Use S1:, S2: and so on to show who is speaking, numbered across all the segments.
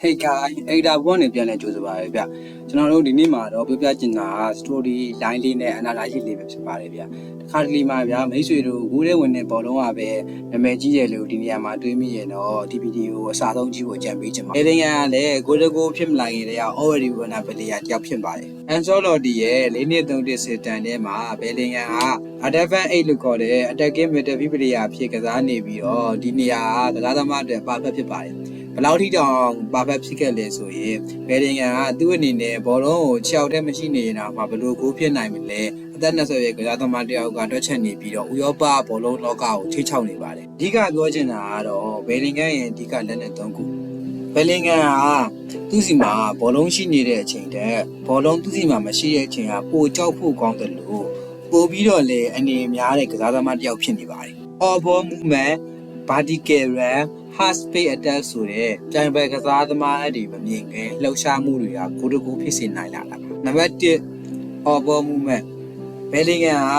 S1: Hey guys အဲ့ဒါဘောနဲ့ပြန်လဲကြိုးစားပါပဲဗျကျွန်တော်တို့ဒီနေ့မှာတော့ပြောပြချင်တာ story line လေးနဲ့ analysis လေးပဲဖြစ်ပါတယ်ဗျတခါတလေမှာဗျမိတ်ဆွေတို့ကိုယ်ထဲဝင်တဲ့ဘောလုံးကပဲနာမည်ကြီးတယ်လို့ဒီနေရာမှာတွေးမိရင်တော့ဒီဗီဒီယိုကိုအစားဆုံးကြည့်ဖို့ကြံပေးချင်ပါတယ်။အဲဒီကလည်းကိုယ်တကူဖြစ်မလာခင်တည်းက already winner ဘယ်လီယာတယောက်ဖြစ်ပါတယ်။ Ancelotti ရဲ့4-3 စစ်တမ်းထဲမှာဘယ်လင်ဂန်က advance 8လို့ခေါ်တဲ့ attacking midfield player ဖြစ်ကစားနေပြီးတော့ဒီနေရာကကစားသမားတွေ perfect ဖြစ်ပါတယ်။ဘယ်လောက်ထိတောင် perfect ဖြစ်ခဲ့လဲဆိုရင်ဘယ်လင်ဂန်ကသူ့အနေနဲ့ဘောလုံးကို6ယောက်တည်းမရှိနေရင်တော့ဘယ်လိုကိုဖြစ်နိုင်မလဲအသက်20ရဲ့ကစားသမားတယောက်ကတွက်ချက်နေပြီးတော့ဥရောပဘောလုံးလောကကိုထိချောက်နေပါတယ်အဓိကပြောချင်တာကတော့ဘယ်လင်ဂန်ရဲ့အဓိကလက်နဲ့3ခုဘယ်လင်ဂန်ကသူ့စီမှာဘောလုံးရှိနေတဲ့အချိန်တည်းဘောလုံးသူ့စီမှာမရှိတဲ့အချိန်ကပိုကြောက်ဖို့ကောင်းတယ်လို့ပို့ပြီးတော့လေအနေများတဲ့ကစားသမားတယောက်ဖြစ်နေပါတယ် All ball movement vertical run half space attack ဆိုတဲ့ပြိုင်ပွဲကစားသမားအတွေမမြင်ခင်လှုပ်ရှားမှုတွေကကိုတကူဖြစ်စေနိုင်လာတာပါနံပါတ်1 All ball movement ဘယ်လင်ဂန်က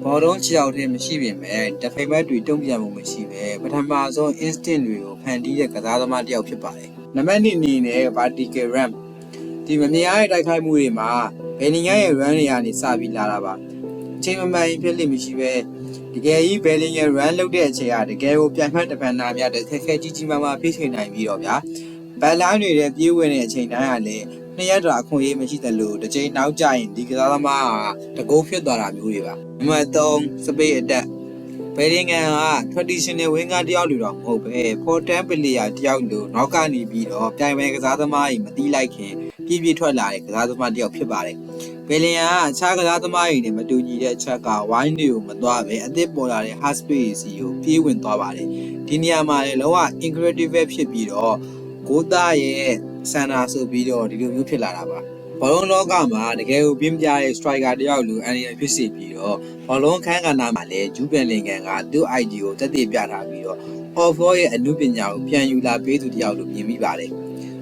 S1: ဘောလုံး6ယောက်တည်းမရှိပေမဲ့တဖိမတ်တွေတုံ့ပြန်မှုမရှိပဲပထမဆုံး instinct တွေကိုဖန်တီးတဲ့ကစားသမားတယောက်ဖြစ်ပါတယ်နံပါတ်2အနေနဲ့ vertical run ဒီမမြင်ရတဲ့တိုက်ခိုက်မှုတွေမှာဘယ်လင်ဂန်ရဲ့ run တွေကနေစပြီးလာတာပါအချိန်မမှန်ဖြစ်လိမ့်မရှိပဲတကယ်ကြီးဘယ်လင်ဂန် run လုပ်တဲ့အချိန်ကတကယ်ကိုပြန်မှတ်တပန်နာများတဲ့ခက်ခဲကြီးကြီးမားမားဖြစ်စေနိုင်ပြီးတော့ဗျာဘယ်လိုင်းတွေရဲ့ပြေးဝင်တဲ့အချိန်တိုင်းကလည်းနှစ်ရက်တာအခွင့်အရေးမရှိတယ်လို့တစ်ချိန်နောက်ကျရင်ဒီကစားသမားကတကုတ်ဖြစ်သွားတာမျိုးတွေပါနံပါတ်3 space attack ဘယ်လင်ဂန်က traditional winger တယောက်လူတော့မဟုတ်ပဲ forward player တယောက်လူနောက်ကနေပြီးတော့ပြိုင်ပွဲကစားသမားကြီးမတီးလိုက်ခင်ပြည့်ထွက်လာတဲ့ကစားသမားတယောက်ဖြစ်ပါတယ်ဘယ်လင်ဂန်ကအခြားကစားသမားတွေနဲ့မတူညီတဲ့အချက်ကဝိုင်းတွေကိုမသွားပဲအသစ်ပေါ်လာတဲ့ half space ကိုပြေးဝင်သွားပါတယ်ဒီနေရာမှာလည်းလောက incredible ဖြစ်ပြီးတော့ကိုသားရဲ့စန္ဒာဆိုပြီးတော့ဒီလိုမျိုးဖြစ်လာတာပါဘောလုံးလောကမှာတကယ်ကိုပြင်းပြတဲ့ striker တယောက်လူအန်ရီဖြစ်စီပြီးတော့ဘောလုံးခန်းကဏ္ဍမှာလည်းဂျူးပန်လင်ဂန်ကသူ့ ID ကိုတက်တည်ပြထားပြီးတော့ offer ရဲ့အမှုပညာကိုပြန်ယူလာပေးသူတယောက်လို့မြင်မိပါတယ်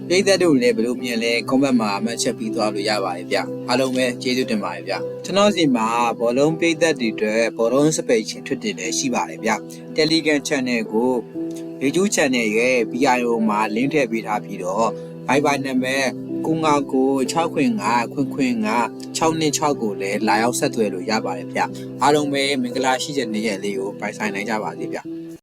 S1: ပြည်သက်တို့လည်းဘယ်လိုမြင်လဲ comment မှာမှတ်ချက်ပြီးသွားလို့ရပါတယ်ဗျအားလုံးပဲကျေးဇူးတင်ပါတယ်ဗျကျွန်တော်စီမှာဘောလုံးပြည်သက်တွေအတွက်ဘောလုံးစပိတ်ချင်းထွတ်တင်လည်းရှိပါတယ်ဗျ Telegram channel ကို YouTube channel ရဲ့ bio မှာ link ထည့်ပေးထားပြီးတော့ Viber နံပါတ်9965955 ကိုလည်းလာရောက်ဆက်သွယ်လို့ရပါတယ်ဗျအားလုံးပဲမင်္ဂလာရှိတဲ့နေ့ရက်လေးကိုပိုင်ဆိုင်နိုင်ကြပါစေဗျ